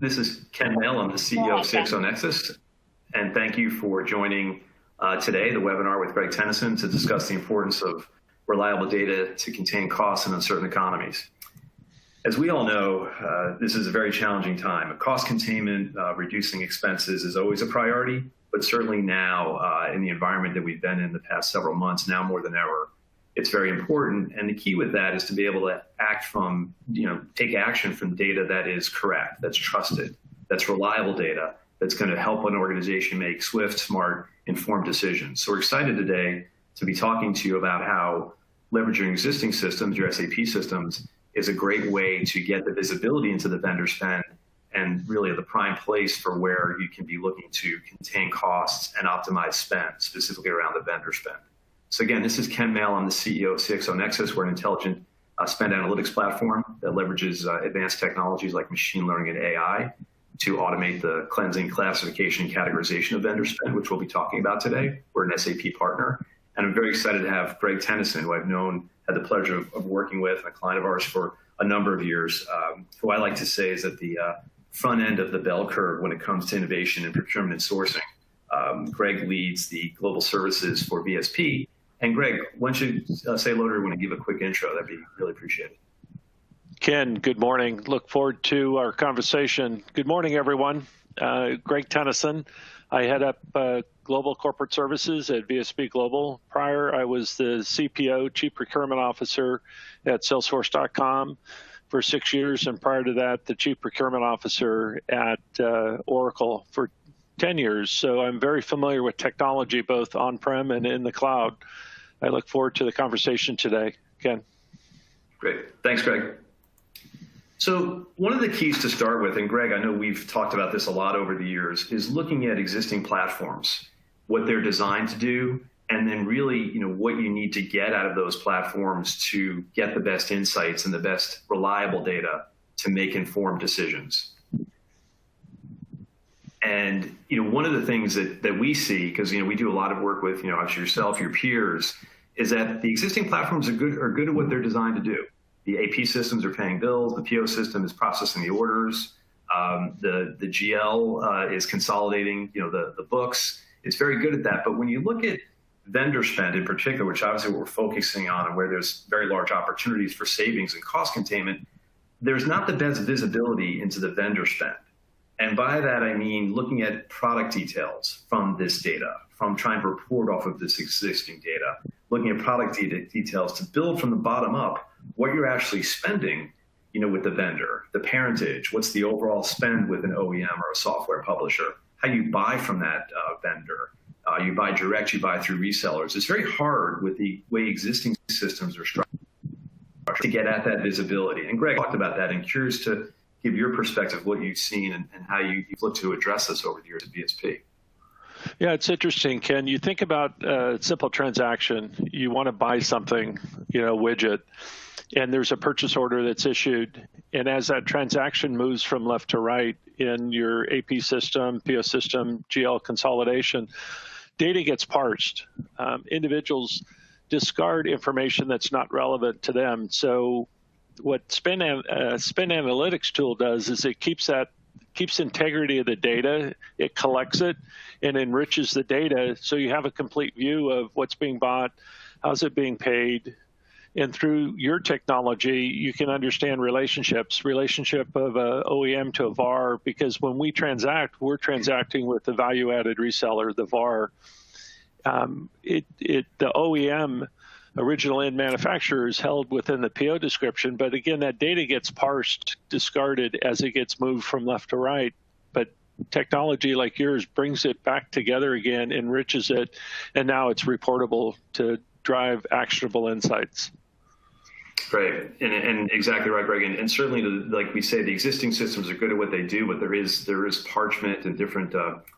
This is Ken Mail. I'm the CEO of CXO Nexus, and thank you for joining today, the webinar with Greg Tennyson, to discuss the importance of reliable data to contain costs in uncertain economies. As we all know, this is a very challenging time. Cost containment, reducing expenses is always a priority, but certainly now in the environment that we've been in the past several months, now more than ever, it's very important. And the key with that is to be able to act from, take action from data that is correct, that's trusted, that's reliable data, that's going to help an organization make swift, smart, informed decisions. So we're excited today to be talking to you about how leveraging existing systems, your SAP systems, is a great way to get the visibility into the vendor spend and really the prime place for where you can be looking to contain costs and optimize spend, specifically around the vendor spend. So again, this is Ken Mail. I'm the CEO of CXO Nexus. We're an intelligent spend analytics platform that leverages advanced technologies like machine learning and AI to automate the cleansing, classification, and categorization of vendor spend, which we'll be talking about today. We're an SAP partner. And I'm very excited to have Greg Tennyson, who I've had the pleasure of working with, and a client of ours for a number of years, who I like to say is at the front end of the bell curve when it comes to innovation in procurement and sourcing. Greg leads the global services for VSP. And Greg, why don't you say hello to everyone and give a quick intro? That'd be really appreciated. Ken, good morning. Look forward to our conversation. Good morning, everyone. Greg Tennyson. I head up Global Corporate Services at VSP Global. Prior, I was the CPO, Chief Procurement Officer at Salesforce.com for 6 years, and prior to that, the Chief Procurement Officer at Oracle for 10 years. So I'm very familiar with technology, both on-prem and in the cloud. I look forward to the conversation today. Ken. Great. Thanks, Greg. So one of the keys to start with, and Greg, I know we've talked about this a lot over the years, is looking at existing platforms, what they're designed to do, and then really, what you need to get out of those platforms to get the best insights and the best reliable data to make informed decisions. And, one of the things that we see, because, we do a lot of work with, obviously yourself, your peers, is that the existing platforms are good at what they're designed to do. The AP systems are paying bills. The PO system is processing the orders. The GL is consolidating, the books. It's very good at that. But when you look at vendor spend in particular, which obviously what we're focusing on and where there's very large opportunities for savings and cost containment, there's not the best visibility into the vendor spend. And by that, I mean looking at product details from this data, from trying to report off of this existing data, looking at product details to build from the bottom up what you're actually spending, with the vendor, the parentage, what's the overall spend with an OEM or a software publisher, how you buy from that vendor. You buy direct, you buy through resellers. It's very hard with the way existing systems are structured to get at that visibility. And Greg talked about that, and curious to give your perspective of what you've seen and how you've looked to address this over the years at VSP. Yeah, it's interesting, Ken. You think about a simple transaction. You want to buy something, widget, and there's a purchase order that's issued. And as that transaction moves from left to right in your AP system, PO system, GL consolidation, data gets parsed. Individuals discard information that's not relevant to them. So what Spend Analytics tool does is it keeps integrity of the data, it collects it, and enriches the data so you have a complete view of what's being bought, how's it being paid, and through your technology, you can understand relationship of a OEM to a VAR, because when we transact, we're transacting with the value-added reseller, the VAR. The OEM, original end manufacturer, is held within the PO description, but again, that data gets parsed, discarded as it gets moved from left to right. But technology like yours brings it back together again, enriches it, and now it's reportable to drive actionable insights. Great, and exactly right, Greg. And certainly, like we say, the existing systems are good at what they do, but there is parchment and different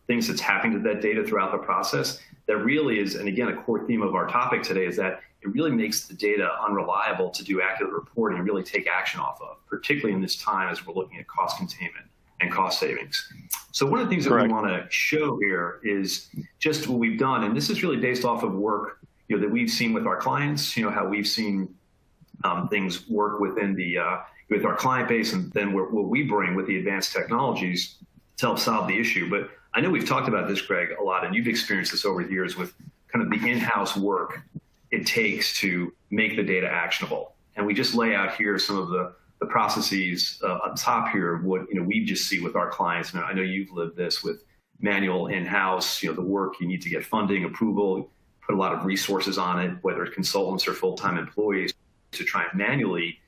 things that's happening to that data throughout the process. That really is, and again, a core theme of our topic today is that it really makes the data unreliable to do accurate reporting and really take action off of, particularly in this time as we're looking at cost containment and cost savings. So one of the things that we want to show here is just what we've done, and this is really based off of work that we've seen with our clients, how we've seen things work within the with our client base, and then what we bring with the advanced technologies to help solve the issue. But I know we've talked about this, Greg, a lot, and you've experienced this over the years with kind of the in-house work it takes to make the data actionable. And we just lay out here some of the processes on top here of what we just see with our clients. And I know you've lived this with manual in-house, the work you need to get funding, approval, put a lot of resources on it, whether it's consultants or full-time employees, to try and manually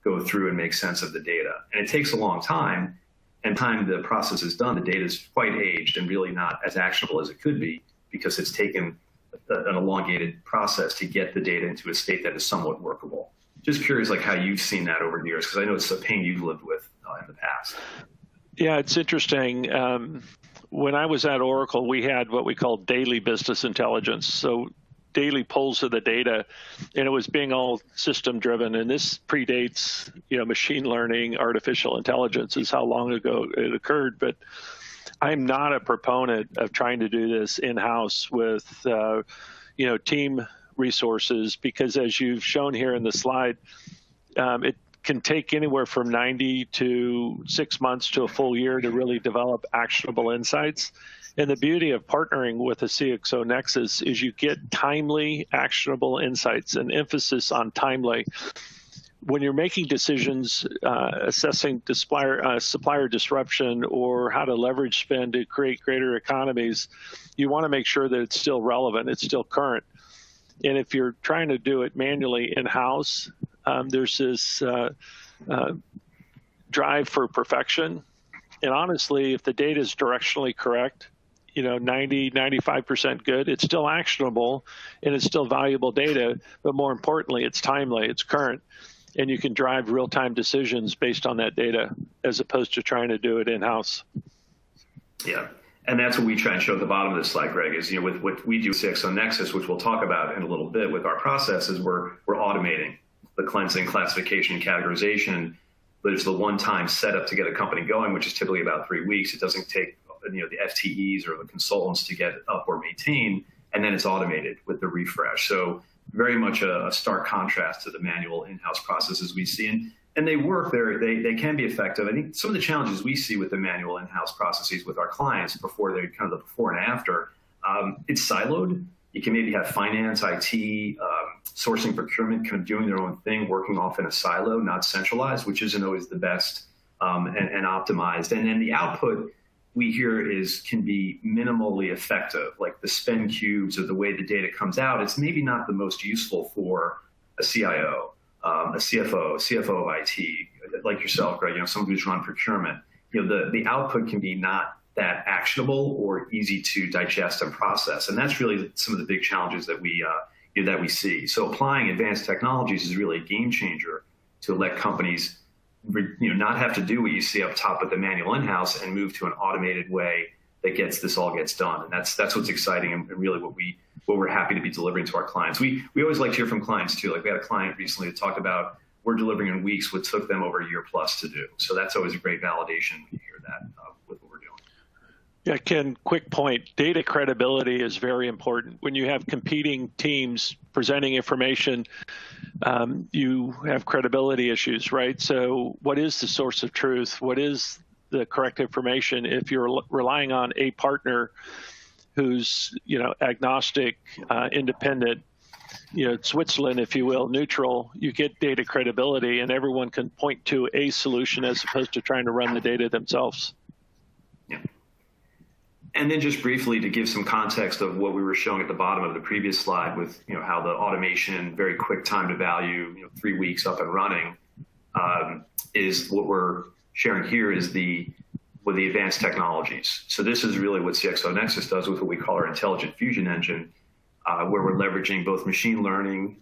go through and make sense of the data. And it takes a long time, and time the process is done, the data is quite aged and really not as actionable as it could be, because it's taken an elongated process to get the data into a state that is somewhat workable. Just curious, like, how you've seen that over the years, because I know it's a pain you've lived with in the past. Yeah, it's interesting. When I was at Oracle, we had what we called daily business intelligence. So daily pulls of the data, and it was being all system driven. And this predates, machine learning, artificial intelligence is how long ago it occurred. But I'm not a proponent of trying to do this in-house with, team resources, because as you've shown here in the slide, it can take anywhere from 90 to 6 months to a full year to really develop actionable insights. And the beauty of partnering with a CXO Nexus is you get timely, actionable insights, and emphasis on timely. When you're making decisions, assessing supplier disruption or how to leverage spend to create greater economies, you want to make sure that it's still relevant, it's still current. And if you're trying to do it manually in-house, there's this drive for perfection. And honestly, if the data is directionally correct, 90, 95% good, it's still actionable and it's still valuable data, but more importantly, it's timely, it's current, and you can drive real-time decisions based on that data as opposed to trying to do it in-house. Yeah. And that's what we try and show at the bottom of this slide, Greg, is with what we do with CXO Nexus, which we'll talk about in a little bit with our processes, we're automating the cleansing, classification, and categorization, but it's the one-time setup to get a company going, which is typically about 3 weeks. It doesn't take the FTEs or the consultants to get up or maintain, and then it's automated with the refresh. So very much a stark contrast to the manual in-house processes we see. And they work there, they can be effective. I think some of the challenges we see with the manual in-house processes with our clients before they kind of the before and after, it's siloed. You can maybe have finance, IT, sourcing, procurement kind of doing their own thing, working off in a silo, not centralized, which isn't always the best and optimized. And then the output we hear can be minimally effective, like the spend cubes or the way the data comes out. It's maybe not the most useful for a CIO. A CFO of IT, like yourself, Greg, someone who's run procurement, the output can be not that actionable or easy to digest and process. And that's really some of the big challenges that we see. So applying advanced technologies is really a game changer to let companies not have to do what you see up top with the manual in-house and move to an automated way that all gets done. And that's what's exciting and really what we're happy to be delivering to our clients. We always like to hear from clients too. Like we had a client recently that talked about we're delivering in weeks what took them over a year plus to do. So that's always a great validation when you hear that with what we're doing. Yeah, Ken, quick point. Data credibility is very important. When you have competing teams presenting information, you have credibility issues, right? So what is the source of truth? What is the correct information? If you're relying on a partner who's, agnostic, independent, Switzerland, if you will, neutral, you get data credibility and everyone can point to a solution as opposed to trying to run the data themselves. Yeah. And then just briefly to give some context of what we were showing at the bottom of the previous slide with, how the automation, very quick time to value, 3 weeks up and running, is what we're sharing here is with the advanced technologies. So this is really what CXO Nexus does with what we call our intelligent fusion engine, where we're leveraging both machine learning,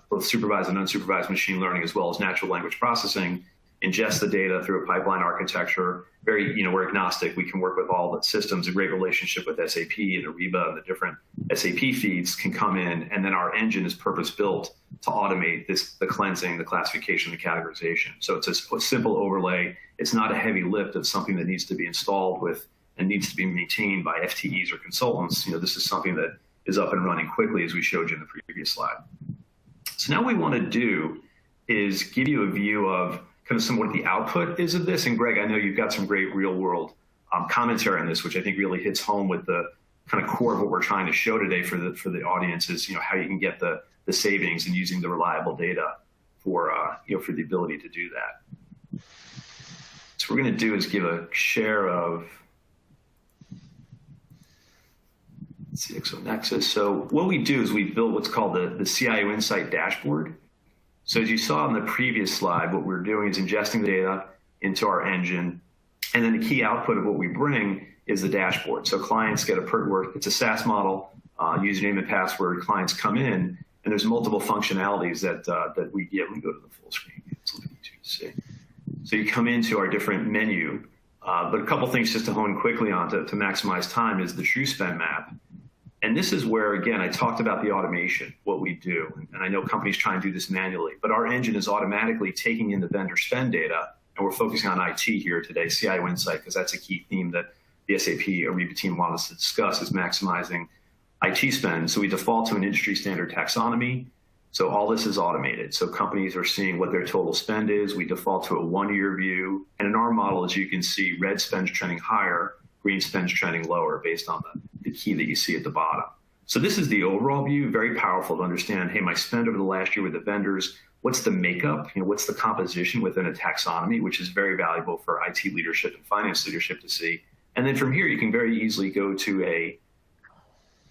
both supervised and unsupervised machine learning, as well as natural language processing, ingest the data through a pipeline architecture. We're agnostic. We can work with all the systems, a great relationship with SAP and Ariba and the different SAP feeds can come in. And then our engine is purpose built to automate the cleansing, the classification, the categorization. So it's a simple overlay. It's not a heavy lift of something that needs to be installed with and needs to be maintained by FTEs or consultants. This is something that is up and running quickly, as we showed you in the previous slide. So now what we want to do is give you a view of kind of what the output is of this. And Greg, I know you've got some great real world commentary on this, which I think really hits home with the kind of core of what we're trying to show today for the audience is, how you can get the savings and using the reliable data for, for the ability to do that. So what we're going to do is give a share of CXO Nexus. So what we do is we build what's called the CIO Insight Dashboard. So as you saw in the previous slide, what we're doing is ingesting the data into our engine, and then the key output of what we bring is the dashboard. So clients get it's a SaaS model, username and password. Clients come in, and there's multiple functionalities that we get. Let me go to the full screen. It's a little easier to see. So you come into our different menu, but a couple things just to hone quickly on to maximize time is the true spend map. And this is where, again, I talked about the automation, what we do. And I know companies try and do this manually, but our engine is automatically taking in the vendor spend data, and we're focusing on IT here today, CIO Insight, because that's a key theme that the SAP Ariba team wanted us to discuss, is maximizing IT spend. So we default to an industry standard taxonomy. So all this is automated. So companies are seeing what their total spend is. We default to a 1-year view. And in our model, as you can see, red spend's trending higher, green spend's trending lower based on the key that you see at the bottom. So this is the overall view, very powerful to understand, hey, my spend over the last year with the vendors, what's the makeup, what's the composition within a taxonomy, which is very valuable for IT leadership and finance leadership to see. And then from here, you can very easily go to a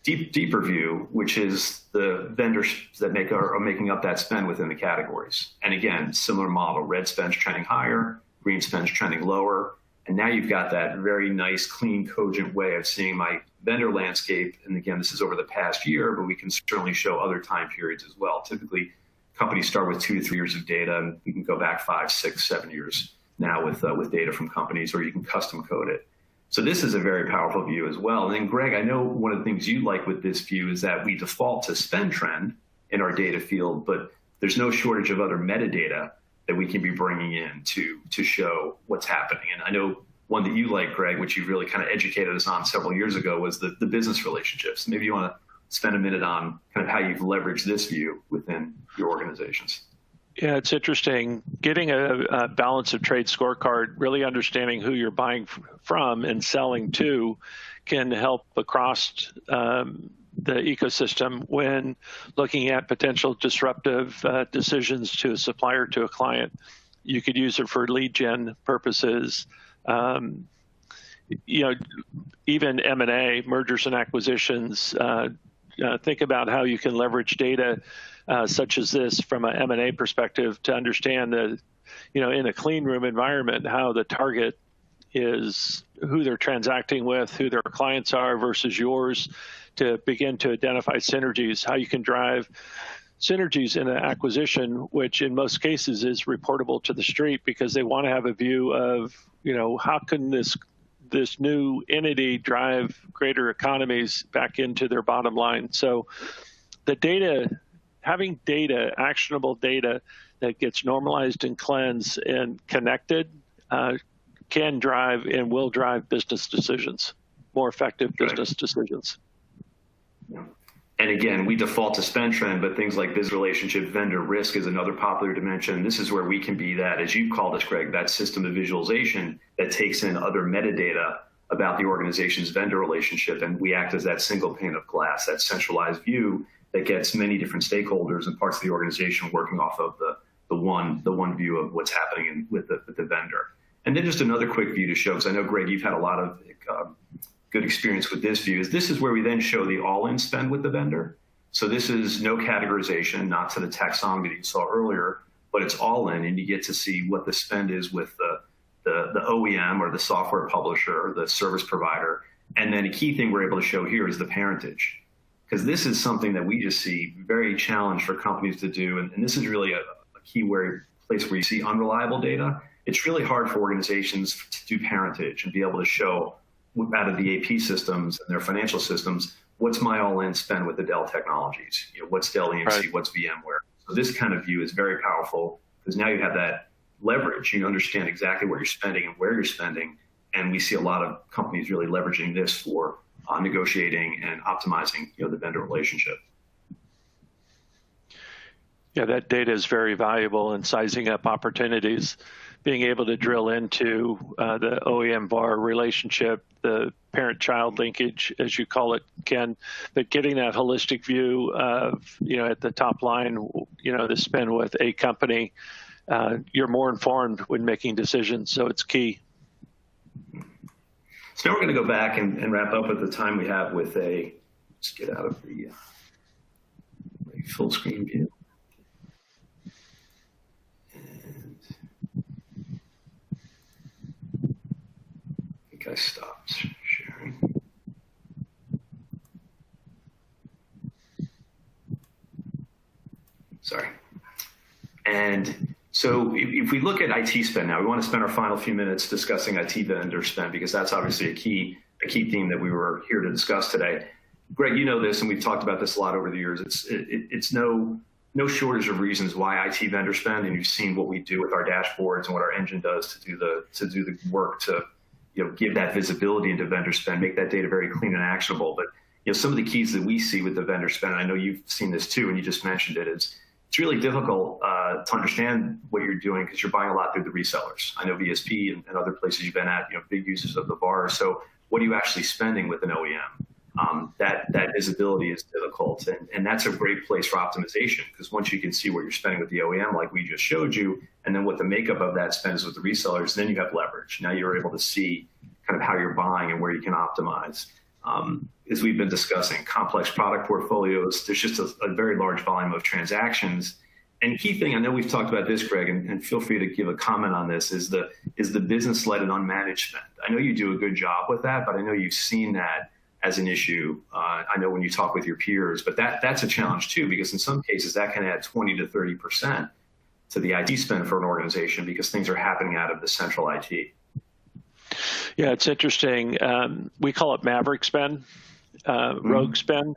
deeper view, which is the vendors that are making up that spend within the categories. And again, similar model, red spend's trending higher, green spend's trending lower. And now you've got that very nice, clean, cogent way of seeing my vendor landscape. And again, this is over the past year, but we can certainly show other time periods as well. Typically, companies start with 2 to 3 years of data, and you can go back 5, 6, 7 years now with data from companies, or you can custom code it. So this is a very powerful view as well. And then, Greg, I know one of the things you like with this view is that we default to spend trend in our data field, but there's no shortage of other metadata that we can be bringing in to show what's happening. And I know one that you like, Greg, which you really kind of educated us on several years ago, was the business relationships. Maybe you want to spend a minute on kind of how you've leveraged this view within your organizations. Yeah, it's interesting. Getting a balance of trade scorecard, really understanding who you're buying from and selling to, can help across the ecosystem when looking at potential disruptive decisions to a supplier, to a client. You could use it for lead gen purposes. Even M&A, mergers and acquisitions. Think about how you can leverage data such as this from an M&A perspective to understand that, in a clean room environment, how the target is, who they're transacting with, who their clients are versus yours, to begin to identify synergies, how you can drive synergies in an acquisition, which in most cases is reportable to the street because they want to have a view of, how can this new entity drive greater economies back into their bottom line. So the data, having data, actionable data that gets normalized and cleansed and connected can drive and will drive business decisions, more effective business decisions. Yeah. And again, we default to spend trend, but things like business relationship, vendor risk is another popular dimension. This is where we can be that, as you called us, Greg, that system of visualization that takes in other metadata about the organization's vendor relationship, and we act as that single pane of glass, that centralized view that gets many different stakeholders and parts of the organization working off of the one view of what's happening with the vendor. And then just another quick view to show, because I know, Greg, you've had a lot of good experience with this view, is this is where we then show the all-in spend with the vendor. So this is no categorization, not to the taxonomy that you saw earlier, but it's all in, and you get to see what the spend is with the OEM or the software publisher or the service provider. And then a key thing we're able to show here is the parentage, because this is something that we just see very challenged for companies to do. And this is really a key place where you see unreliable data. It's really hard for organizations to do parentage and be able to show out of the AP systems and their financial systems, what's my all-in spend with the Dell technologies? What's Dell EMC, right. What's VMware? So this kind of view is very powerful because now you have that leverage. You understand exactly where you're spending and where you're spending. And we see a lot of companies really leveraging this for negotiating and optimizing the vendor relationship. Yeah, that data is very valuable in sizing up opportunities, being able to drill into the OEM VAR relationship, the parent-child linkage, as you call it, Ken, but getting that holistic view of, at the top line, the spend with a company, you're more informed when making decisions, so it's key. So now we're going to go back and wrap up at the time we have with let's get out of the full screen view. I stopped sharing. Sorry. And so if we look at IT spend now, we want to spend our final few minutes discussing IT vendor spend, because that's obviously a key theme that we were here to discuss today. Greg, you know this, and we've talked about this a lot over the years. It's no shortage of reasons why IT vendor spend, and you've seen what we do with our dashboards and what our engine does to do the work to give that visibility into vendor spend, make that data very clean and actionable. But some of the keys that we see with the vendor spend, and I know you've seen this too, and you just mentioned it, is it's really difficult to understand what you're doing because you're buying a lot through the resellers. I know VSP and other places you've been at, big users of the VAR. So what are you actually spending with an OEM? That visibility is difficult, and that's a great place for optimization, because once you can see what you're spending with the OEM, like we just showed you, and then what the makeup of that spend is with the resellers, then you have leverage. Now you're able to see kind of how you're buying and where you can optimize. As we've been discussing, complex product portfolios, there's just a very large volume of transactions. And key thing, I know we've talked about this, Greg, and feel free to give a comment on this, is the business-led and unmanaged spend. I know you do a good job with that, but I know you've seen that as an issue. I know when you talk with your peers, but that's a challenge too, because in some cases that can add 20 to 30% to the IT spend for an organization, because things are happening out of the central IT. Yeah, it's interesting. We call it maverick spend, rogue spend.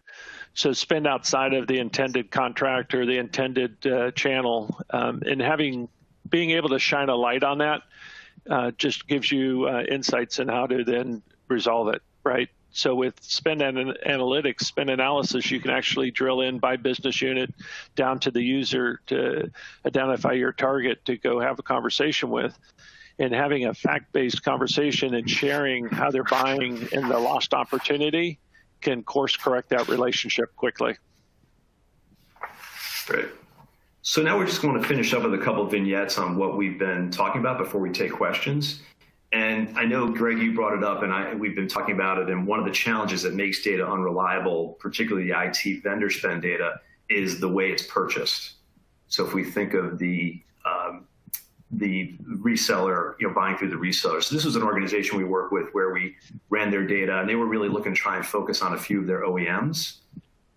So spend outside of the intended contract or the intended channel, and being able to shine a light on that just gives you insights in how to then resolve it, right? So with spend analytics, spend analysis, you can actually drill in by business unit down to the user to identify your target to go have a conversation with. And having a fact-based conversation and sharing how they're buying and the lost opportunity can course correct that relationship quickly. Great. So now we're just going to finish up with a couple of vignettes on what we've been talking about before we take questions. And I know, Greg, you brought it up, and we've been talking about it, and one of the challenges that makes data unreliable, particularly the IT vendor spend data, is the way it's purchased. So if we think of the reseller, buying through the reseller. So this was an organization we work with where we ran their data, and they were really looking to try and focus on a few of their OEMs.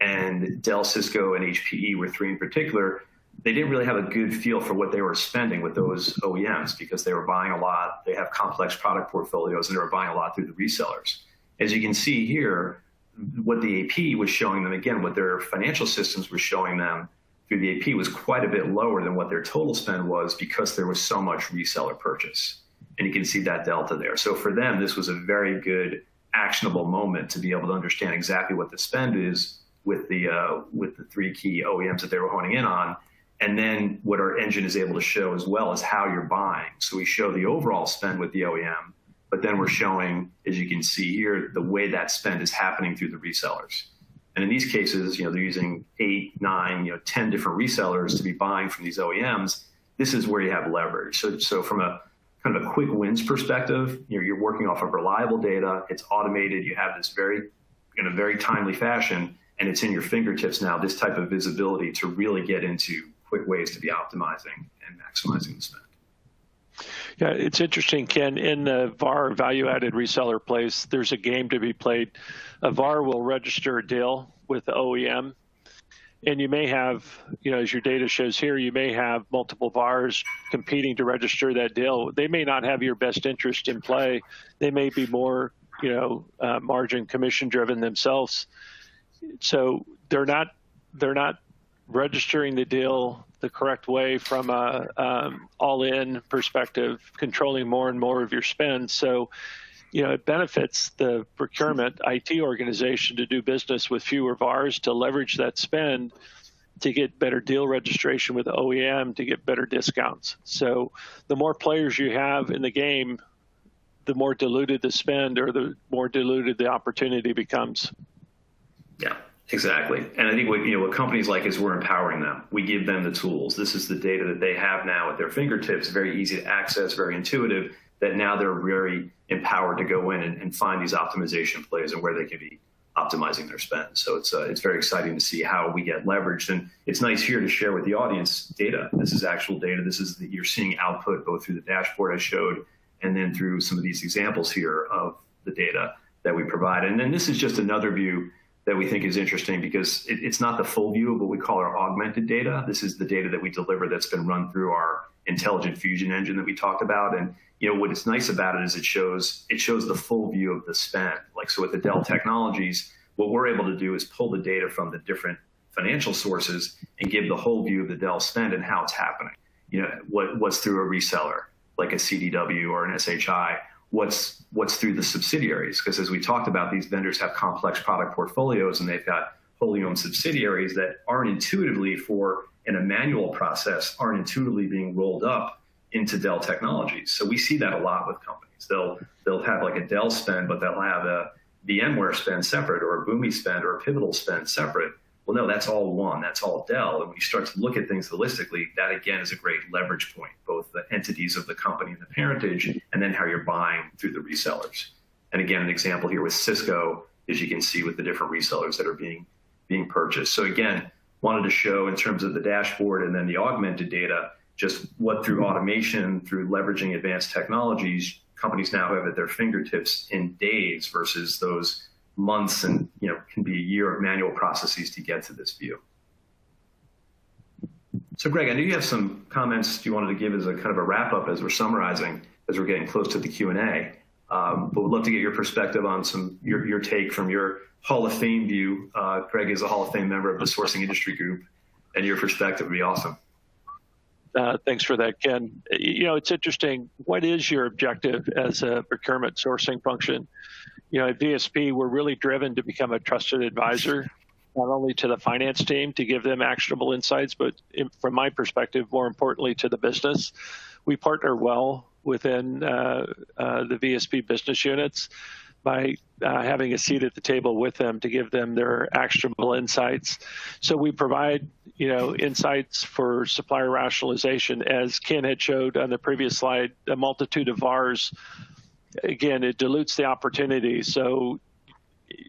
And Dell, Cisco, and HPE were three in particular. They didn't really have a good feel for what they were spending with those OEMs, because they were buying a lot. They have complex product portfolios, and they were buying a lot through the resellers. As you can see here, what the AP was showing them, again, what their financial systems were showing them through the AP was quite a bit lower than what their total spend was, because there was so much reseller purchase. And you can see that delta there. So for them, this was a very good actionable moment to be able to understand exactly what the spend is with the three key OEMs that they were honing in on. And then what our engine is able to show as well is how you're buying. So we show the overall spend with the OEM, but then we're showing, as you can see here, the way that spend is happening through the resellers. And in these cases, they're using 8, 9, 10 different resellers to be buying from these OEMs. This is where you have leverage. So from a kind of a quick wins perspective, you're working off of reliable data. It's automated. You have this in a very timely fashion, and it's in your fingertips now, this type of visibility to really get into quick ways to be optimizing and maximizing the spend. Yeah, it's interesting, Ken. In the VAR value-added reseller place, there's a game to be played. A VAR will register a deal with the OEM, and you may have, as your data shows here, you may have multiple VARs competing to register that deal. They may not have your best interest in play. They may be more, margin commission driven themselves. So they're not registering the deal the correct way from a all-in perspective, controlling more and more of your spend. So, it benefits the procurement IT organization to do business with fewer VARs to leverage that spend to get better deal registration with the OEM, to get better discounts. So the more players you have in the game, the more diluted the spend or the more diluted the opportunity becomes. Yeah, exactly. And I think what companies like is we're empowering them. We give them the tools. This is the data that they have now at their fingertips, very easy to access, very intuitive, that now they're very empowered to go in and find these optimization plays and where they can be optimizing their spend. So it's very exciting to see how we get leveraged. And it's nice here to share with the audience data. This is actual data. This is you're seeing output both through the dashboard I showed and then through some of these examples here of the data that we provide. And then this is just another view that we think is interesting because it's not the full view of what we call our augmented data. This is the data that we deliver that's been run through our intelligent fusion engine that we talked about. And what is nice about it is it shows the full view of the spend. Like, so with the Dell Technologies, what we're able to do is pull the data from the different financial sources and give the whole view of the Dell spend and how it's happening. What's through a reseller, like a CDW or an SHI, what's through the subsidiaries. Because as we talked about, these vendors have complex product portfolios and they've got wholly owned subsidiaries that aren't intuitively in a manual process, aren't intuitively being rolled up into Dell Technologies. So we see that a lot with companies. They'll have like a Dell spend, but they'll have a VMware spend separate or a Boomi spend or a Pivotal spend separate. Well, no, that's all one. That's all Dell. And when you start to look at things holistically, that again is a great leverage point, both the entities of the company and the parentage, and then how you're buying through the resellers. And again, an example here with Cisco, as you can see with the different resellers that are being purchased. So again, wanted to show in terms of the dashboard and then the augmented data, just what through automation, through leveraging advanced technologies, companies now have at their fingertips in days versus those months and can be a year of manual processes to get to this view. So Greg, I know you have some comments you wanted to give as a kind of a wrap up as we're summarizing, as we're getting close to the Q&A. But we'd love to get your perspective on your take from your Hall of Fame view. Greg is a Hall of Fame member of the Sourcing Industry Group, and your perspective would be awesome. Thanks for that, Ken. It's interesting. What is your objective as a procurement sourcing function? At VSP, we're really driven to become a trusted advisor, not only to the finance team to give them actionable insights, but from my perspective, more importantly, to the business. We partner well within the VSP business units by having a seat at the table with them to give them their actionable insights. So we provide, insights for supplier rationalization. As Ken had showed on the previous slide, a multitude of VARs, again, it dilutes the opportunity. So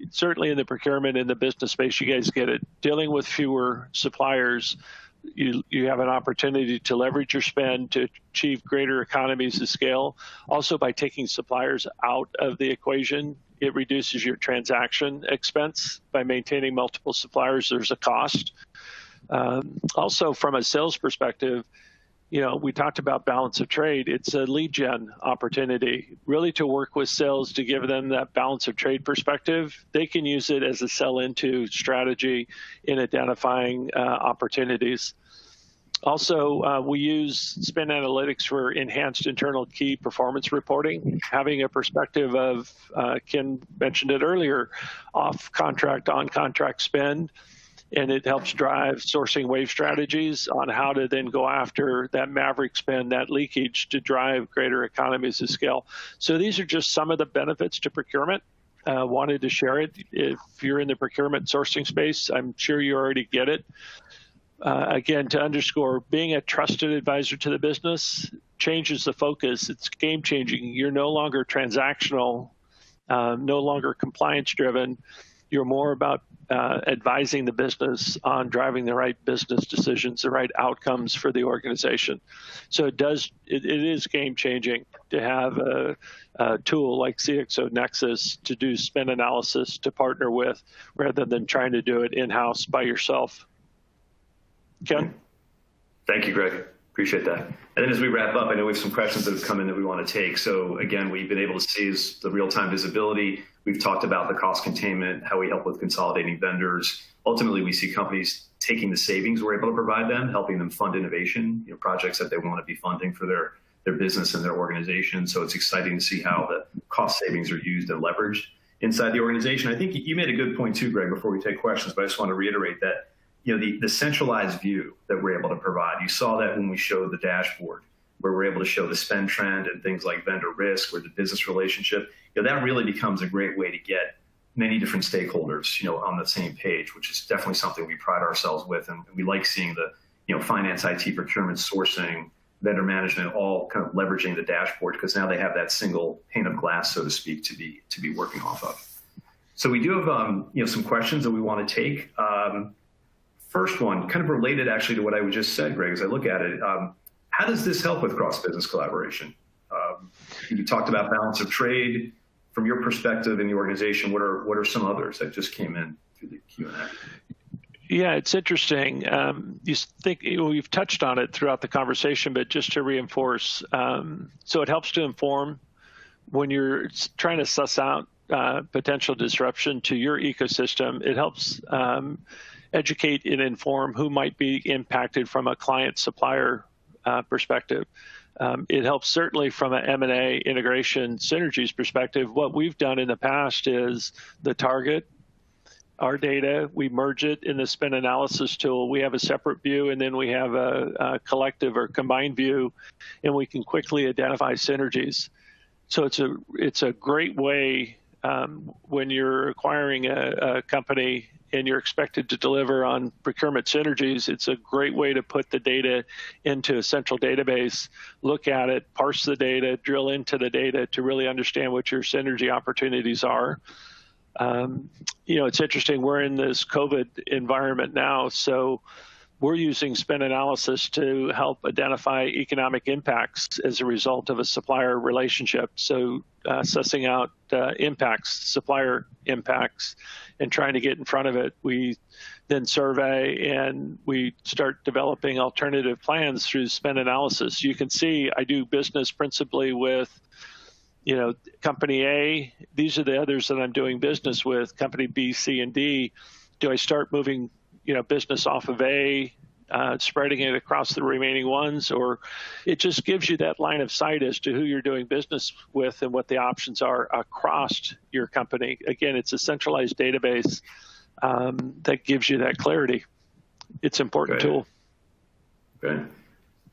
certainly in the procurement, in the business space, you guys get it. Dealing with fewer suppliers, you have an opportunity to leverage your spend to achieve greater economies of scale. Also, by taking suppliers out of the equation, it reduces your transaction expense. By maintaining multiple suppliers, there's a cost. Also, from a sales perspective, we talked about balance of trade. It's a lead gen opportunity, really to work with sales to give them that balance of trade perspective. They can use it as a sell into strategy in identifying opportunities. Also, we use spend analytics for enhanced internal key performance reporting, having a perspective of, Ken mentioned it earlier, off contract, on contract spend. And it helps drive sourcing wave strategies on how to then go after that maverick spend, that leakage to drive greater economies of scale. So these are just some of the benefits to procurement. Wanted to share it. If you're in the procurement sourcing space, I'm sure you already get it. Again, to underscore, being a trusted advisor to the business changes the focus. It's game changing. You're no longer transactional, no longer compliance driven. You're more about advising the business on driving the right business decisions, the right outcomes for the organization. So it is game changing to have a tool like CXO Nexus to do spend analysis to partner with, rather than trying to do it in-house by yourself. Ken? Thank you, Greg. Appreciate that. And then as we wrap up, I know we have some questions that have come in that we want to take. So again, we've been able to see is the real-time visibility. We've talked about the cost containment, how we help with consolidating vendors. Ultimately, we see companies taking the savings we're able to provide them, helping them fund innovation, projects that they want to be funding for their business and their organization. So it's exciting to see how the cost savings are used and leveraged inside the organization. I think you made a good point too, Greg, before we take questions, but I just want to reiterate that the centralized view that we're able to provide. You saw that when we showed the dashboard, where we're able to show the spend trend and things like vendor risk or the business relationship. That really becomes a great way to get many different stakeholders, on the same page, which is definitely something we pride ourselves with. And we like seeing the, finance, IT, procurement, sourcing, vendor management, all kind of leveraging the dashboard, because now they have that single pane of glass, so to speak, to be working off of. So we do have, some questions that we want to take. First one, kind of related actually to what I just said, Greg, as I look at it. How does this help with cross-business collaboration? You talked about balance of trade. From your perspective in the organization, what are some others that just came in through the Q&A? Yeah, it's interesting. We've touched on it throughout the conversation, but just to reinforce, so it helps to inform when you're trying to suss out potential disruption to your ecosystem. It helps educate and inform who might be impacted from a client-supplier perspective. It helps certainly from an M&A integration synergies perspective. What we've done in the past is the target, our data, we merge it in the spend analysis tool. We have a separate view, and then we have a collective or combined view, and we can quickly identify synergies. So it's a great way when you're acquiring a company and you're expected to deliver on procurement synergies. It's a great way to put the data into a central database, look at it, parse the data, drill into the data to really understand what your synergy opportunities are. It's interesting, we're in this COVID environment now, so we're using spend analysis to help identify economic impacts as a result of a supplier relationship. So sussing out impacts, supplier impacts, and trying to get in front of it. We then survey and we start developing alternative plans through spend analysis. You can see I do business principally with company A. These are the others that I'm doing business with, company B, C, and D. Do I start moving business off of A, spreading it across the remaining ones, or it just gives you that line of sight as to who you're doing business with and what the options are across your company. Again, it's a centralized database that gives you that clarity. It's an important tool. Okay.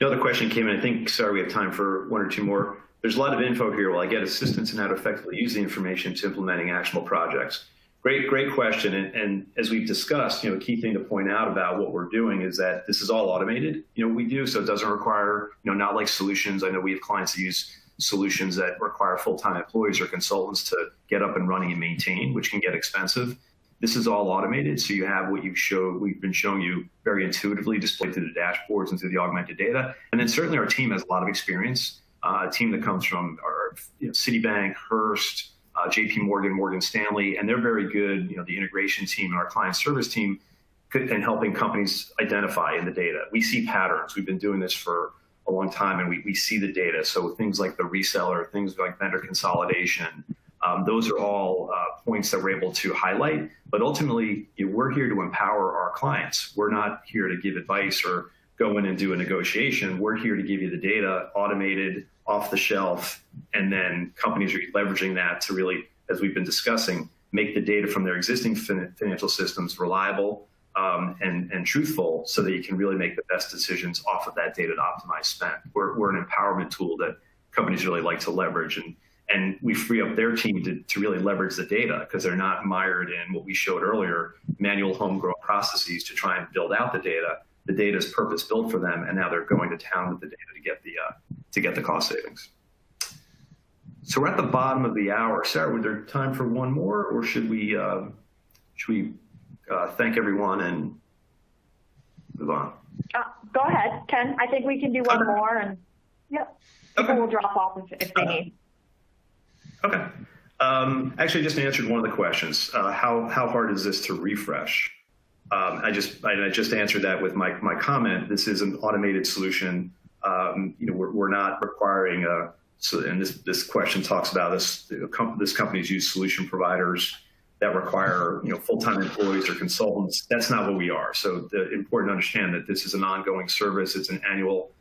Another question came in. I think, sorry, we have time for one or two more. There's a lot of info here. Will I get assistance in how to effectively use the information to implementing actionable projects? Great question. And as we've discussed, a key thing to point out about what we're doing is that this is all automated. We do, so it doesn't require, not like solutions. I know we have clients that use solutions that require full-time employees or consultants to get up and running and maintain, which can get expensive. This is all automated, so you have what we've been showing you very intuitively displayed through the dashboards and through the augmented data. And then certainly our team has a lot of experience, a team that comes from our Citibank, Hearst, JP Morgan, Morgan Stanley, and they're very good, the integration team and our client service team in helping companies identify in the data. We see patterns. We've been doing this for a long time, and we see the data. So things like the reseller, things like vendor consolidation, those are all points that we're able to highlight. But ultimately, we're here to empower our clients. We're not here to give advice or go in and do a negotiation. We're here to give you the data, automated, off the shelf, and then companies are leveraging that to really, as we've been discussing, make the data from their existing financial systems reliable and truthful, so that you can really make the best decisions off of that data to optimize spend. We're an empowerment tool that companies really like to leverage, and we free up their team to really leverage the data, because they're not mired in what we showed earlier, manual homegrown processes to try and build out the data. The data is purpose built for them, and now they're going to town with the data to get the cost savings. So we're at the bottom of the hour. Sarah, was there time for one more, or should we thank everyone and move on? Go ahead, Ken. I think we can do one more, and people will drop off if they need. Okay. Actually, I just answered one of the questions. How hard is this to refresh? I just answered that with my comment. This is an automated solution. We're not requiring and this question talks about this. This companies use solution providers that require full-time employees or consultants. That's not what we are. So important to understand that this is an ongoing service. It's an annual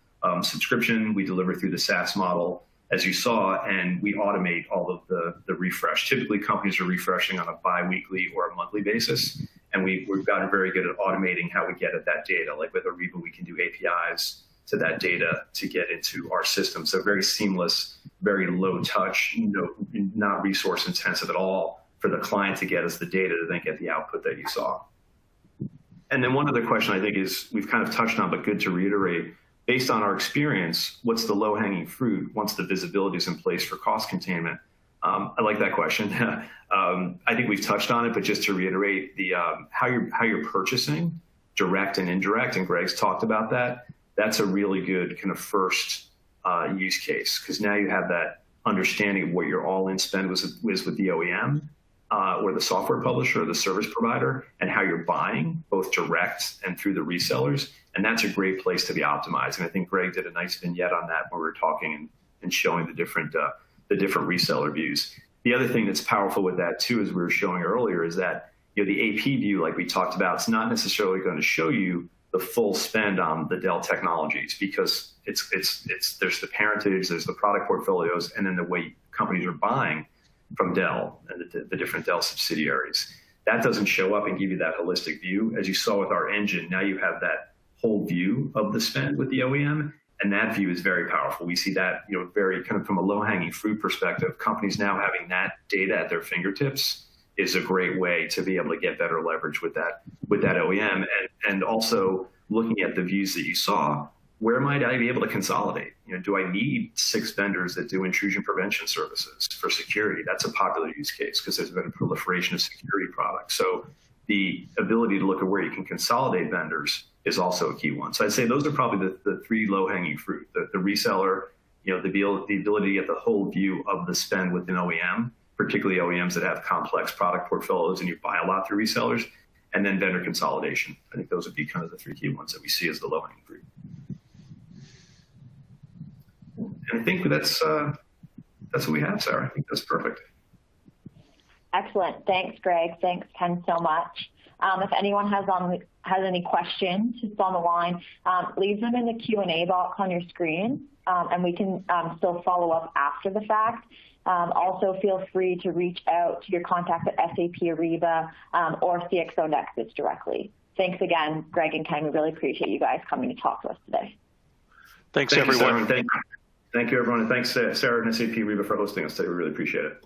subscription. We deliver through the SaaS model, as you saw, and we automate all of the refresh. Typically, companies are refreshing on a bi-weekly or a monthly basis. And we've gotten very good at automating how we get at that data. Like with Ariba, we can do APIs to that data to get into our system. So very seamless, very low touch, not resource intensive at all for the client to get us the data to then get the output that you saw. And then one other question I think is we've kind of touched on, but good to reiterate, based on our experience, what's the low-hanging fruit once the visibility is in place for cost containment? I like that question. I think we've touched on it, but just to reiterate, the how you're purchasing, direct and indirect, and Greg's talked about that. That's a really good kind of first use case, because now you have that understanding of what your all-in spend was with the OEM or the software publisher or the service provider, and how you're buying both direct and through the resellers. And that's a great place to be optimizing. I think Greg did a nice vignette on that when we were talking and showing the different reseller views. The other thing that's powerful with that too, as we were showing earlier, is that the AP view, like we talked about, it's not necessarily going to show you the full spend on the Dell technologies, because it's there's the parentage, there's the product portfolios, and then the way companies are buying from Dell and the different Dell subsidiaries. That doesn't show up and give you that holistic view. As you saw with our engine, now you have that whole view of the spend with the OEM, and that view is very powerful. We see that, very kind of from a low-hanging fruit perspective. Companies now having that data at their fingertips is a great way to be able to get better leverage with that OEM, and also looking at the views that you saw. Where might I be able to consolidate? Do I need 6 vendors that do intrusion prevention services for security? That's a popular use case because there's been a proliferation of security products. So the ability to look at where you can consolidate vendors is also a key one. So I'd say those are probably the 3 low-hanging fruit: the reseller, the ability to get the whole view of the spend within OEM, particularly OEMs that have complex product portfolios and you buy a lot through resellers, and then vendor consolidation. I think those would be kind of the 3 key ones that we see as the low-hanging fruit. And I think that's what we have, Sarah. I think that's perfect. Excellent. Thanks, Greg. Thanks, Ken, so much. If anyone has any questions just on the line, leave them in the Q&A box on your screen, and we can still follow up after the fact. Also, feel free to reach out to your contact at SAP Ariba or CXO Nexus directly. Thanks again, Greg and Ken. We really appreciate you guys coming to talk to us today. Thanks, everyone. Thank you, everyone. And thanks, Sarah and SAP Ariba, for hosting us today. We really appreciate it.